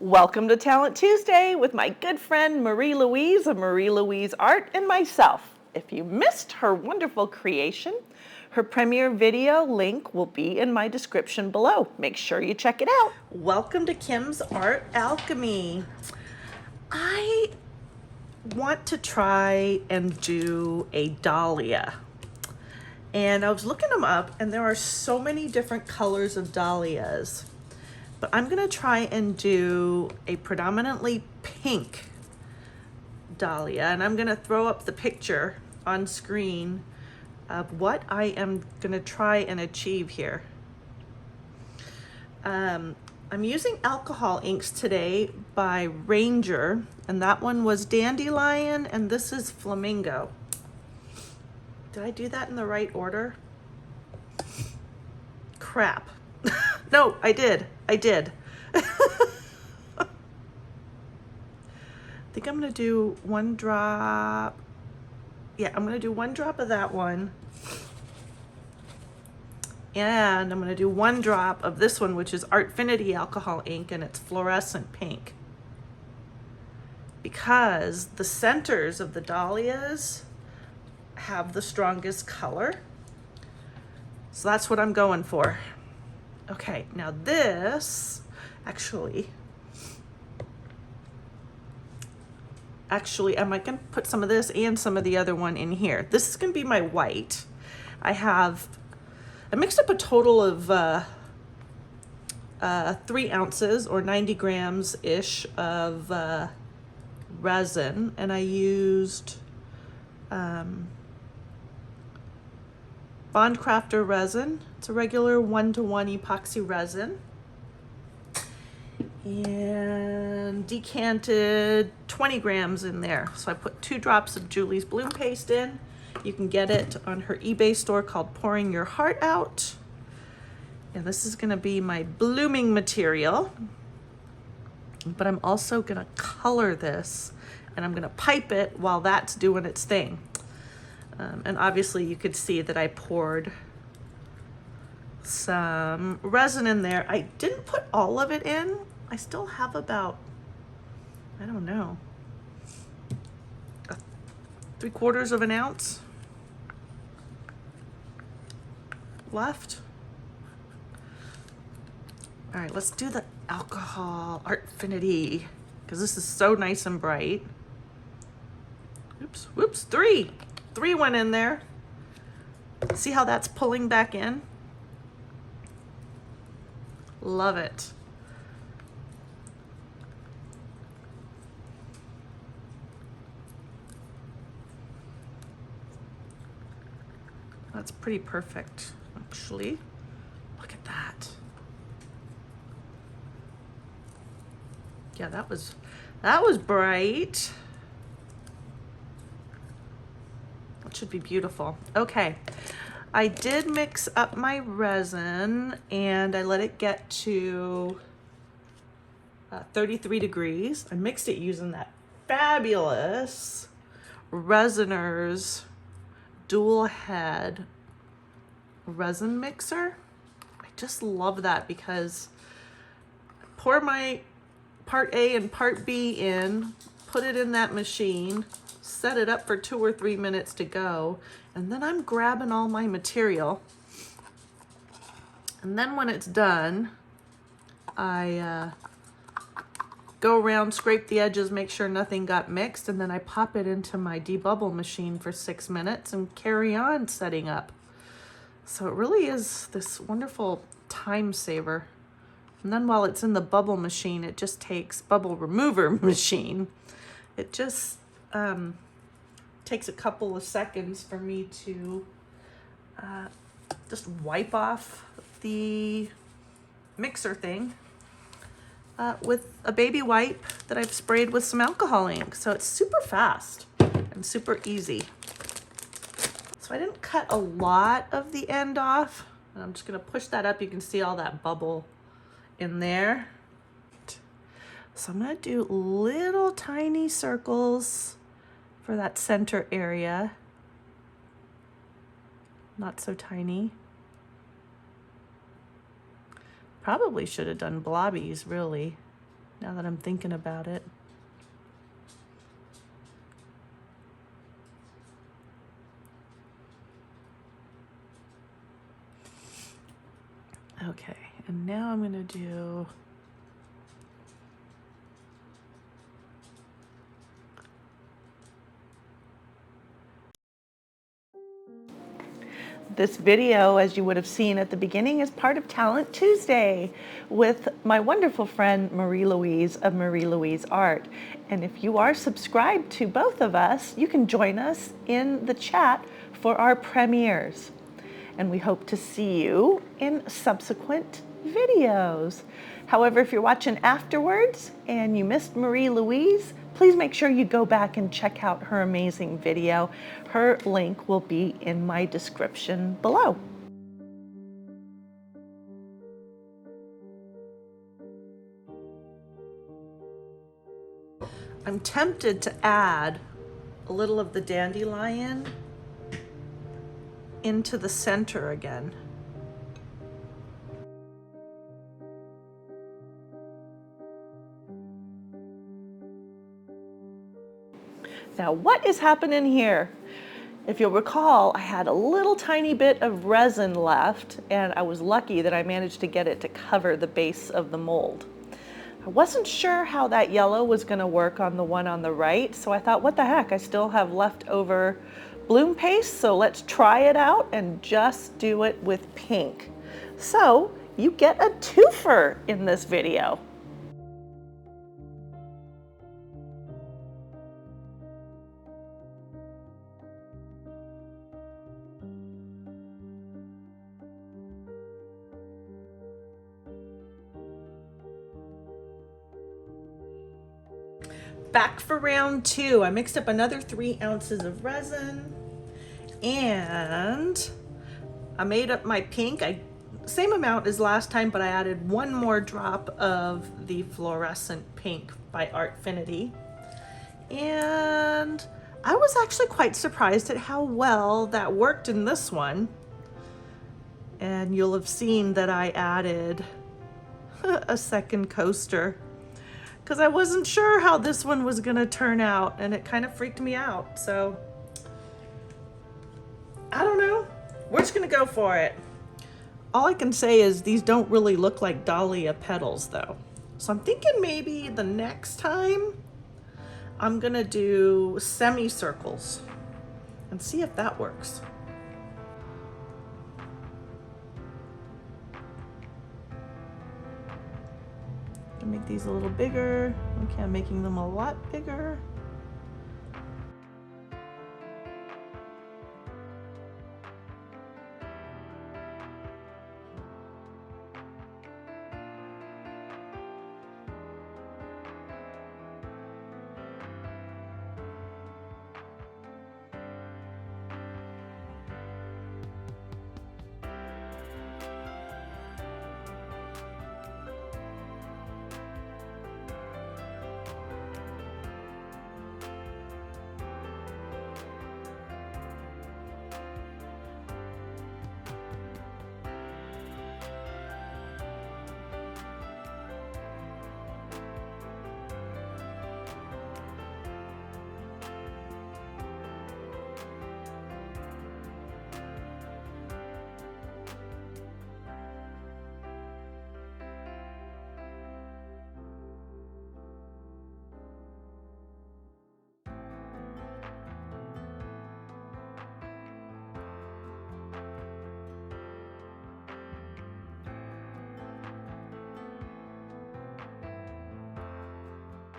Welcome to Talent Tuesday with my good friend Marie-Louise of Marie-Louise Art and myself. If you missed her wonderful creation, her premiere video link will be in my description below. Make sure you check it out. Welcome to Kim's Art Alchemy. I want to try and do a dahlia. And I was looking them up, and there are so many different colors of dahlias. But I'm gonna try and do a predominantly pink dahlia, and I'm gonna throw up the picture on screen of what I am gonna try and achieve here. I'm using alcohol inks today by Ranger, and that one was Dandelion, and this is Flamingo. Did I do that in the right order? Crap. No, I did. I think I'm gonna do one drop. Yeah, I'm gonna do one drop of that one. And I'm gonna do one drop of this one, which is Artfinity alcohol ink, and it's fluorescent pink. Because the centers of the dahlias have the strongest color. So that's what I'm going for. Okay, now this, actually, I might gonna put some of this and some of the other one in here. This is gonna be my white. I mixed up a total of 3 ounces or 90 grams-ish of resin, and I used Bond Craftor resin. It's a regular 1-to-1 epoxy resin. And decanted 20 grams in there. So I put 2 drops of Julie's Bloom paste in. You can get it on her eBay store called Pouring Your Heart Out. And this is gonna be my blooming material. But I'm also gonna color this, and I'm gonna pipe it while that's doing its thing. And obviously you could see that I poured some resin in there. I didn't put all of it in. I still have about, I don't know, 3/4 of an ounce left. All right, let's do the alcohol Artfinity, because this is so nice and bright. Oops, whoops, 3 went in there. See how that's pulling back in? Love it. That's pretty perfect, actually. Look at that. Yeah, that was bright. That should be beautiful. Okay, I did mix up my resin, and I let it get to 33 degrees. I mixed it using that fabulous Resiners dual head resin mixer. I just love that because I pour my part A and part B in, put it in that machine, set it up for 2 or 3 minutes to go, and then I'm grabbing all my material. And then when it's done, I go around, scrape the edges, make sure nothing got mixed, and then I pop it into my debubble machine for 6 minutes and carry on setting up. So it really is this wonderful time saver. And then while it's in the bubble machine, it just takes bubble remover machine. It just takes a couple of seconds for me to just wipe off the mixer thing with a baby wipe that I've sprayed with some alcohol ink. So it's super fast and super easy. So I didn't cut a lot of the end off. I'm just gonna push that up. You can see all that bubble in there. So I'm gonna do little tiny circles for that center area. Not so tiny. Probably should have done blobbies, really, now that I'm thinking about it. Okay, and now I'm gonna do this video, as you would have seen at the beginning, is part of Talent Tuesday with my wonderful friend Marie-Louise of Marie-Louise Art. And if you are subscribed to both of us, you can join us in the chat for our premieres. And we hope to see you in subsequent videos. However, if you're watching afterwards and you missed Marie-Louise, please make sure you go back and check out her amazing video. Her link will be in my description below. I'm tempted to add a little of the dandelion into the center again. Now, what is happening here? If you'll recall, I had a little tiny bit of resin left, and I was lucky that I managed to get it to cover the base of the mold. I wasn't sure how that yellow was going to work on the one on the right, so I thought, what the heck, I still have leftover bloom paste, so let's try it out and just do it with pink. So you get a twofer in this video. Back for round two. I mixed up another 3 ounces of resin and I made up my pink. Same amount as last time, but I added 1 more drop of the Fluorescent pink by Artfinity. And I was actually quite surprised at how well that worked in this one. And you'll have seen that I added a second coaster, because I wasn't sure how this one was gonna turn out, and it kind of freaked me out. So I don't know, we're just gonna go for it. All I can say is these don't really look like dahlia petals though. So I'm thinking maybe the next time I'm gonna do semicircles and see if that works. Make these a little bigger. Okay, I'm making them a lot bigger.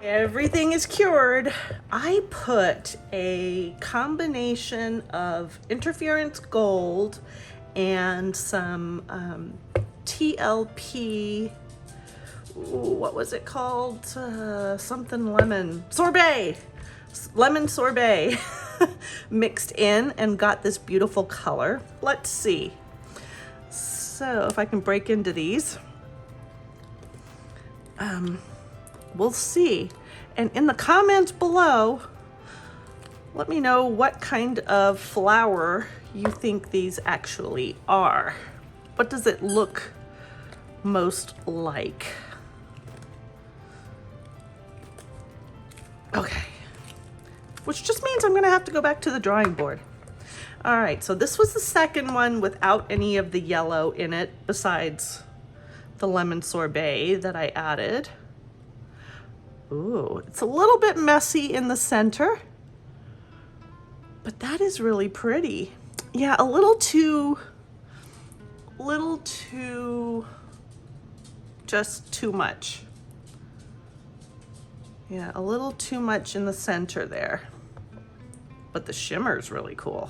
Everything is cured. I put a combination of interference gold and some TLP, what was it called? Something lemon sorbet, lemon sorbet mixed in and got this beautiful color. Let's see. So if I can break into these. We'll see. And in the comments below, let me know what kind of flower you think these actually are. What does it look most like. Okay, which just means I'm gonna have to go back to the drawing board. All right, so this was the second one without any of the yellow in it besides the lemon sorbet that I added. Ooh, it's a little bit messy in the center, but that is really pretty. Yeah, a little too, just too much. Yeah, a little too much in the center there, but the shimmer is really cool.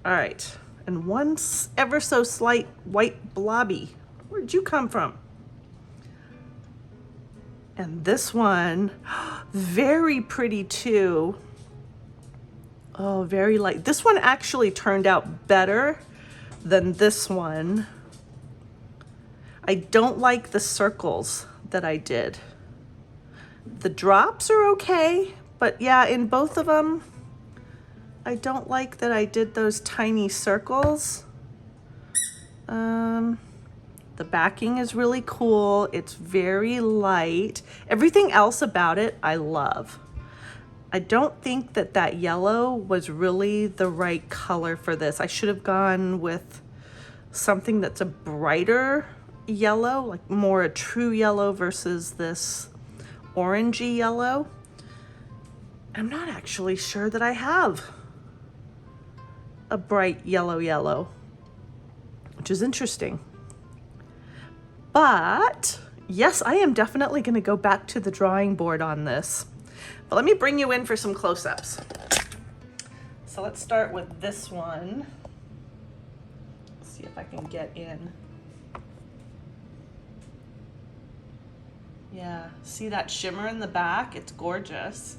All right, and one ever so slight white blobby. Where'd you come from? And this one, very pretty too. Oh, very light. This one actually turned out better than this one. I don't like the circles that I did. The drops are okay, but yeah, in both of them, I don't like that I did those tiny circles. The backing is really cool. It's very light. Everything else about it, I love. I don't think that that yellow was really the right color for this. I should have gone with something that's a brighter yellow, like more a true yellow versus this orangey yellow. I'm not actually sure that I have a bright yellow, which is interesting. But yes, I am definitely going to go back to the drawing board on this. But let me bring you in for some close-ups. So let's start with this one. Let's see if I can get in. Yeah, see that shimmer in the back? It's gorgeous.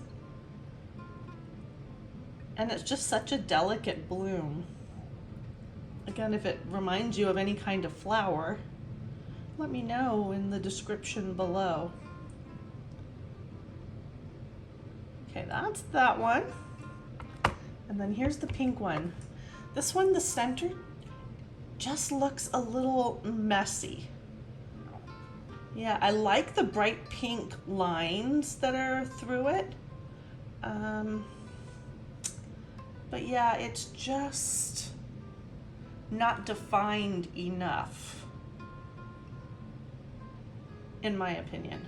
And it's just such a delicate bloom. Again, if it reminds you of any kind of flower, let me know in the description below. Okay, that's that one. And then here's the pink one. This one, the center, just looks a little messy. Yeah, I like the bright pink lines that are through it. But yeah, it's just not defined enough, in my opinion.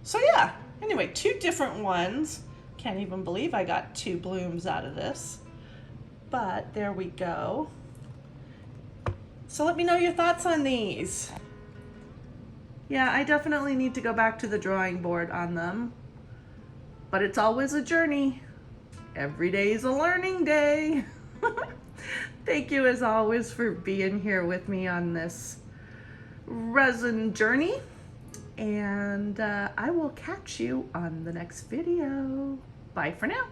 So yeah, anyway, two different ones. Can't even believe I got two blooms out of this, but there we go. So let me know your thoughts on these. Yeah, I definitely need to go back to the drawing board on them, but it's always a journey. Every day is a learning day. Thank you as always for being here with me on this resin journey, and I will catch you on the next video. Bye for now.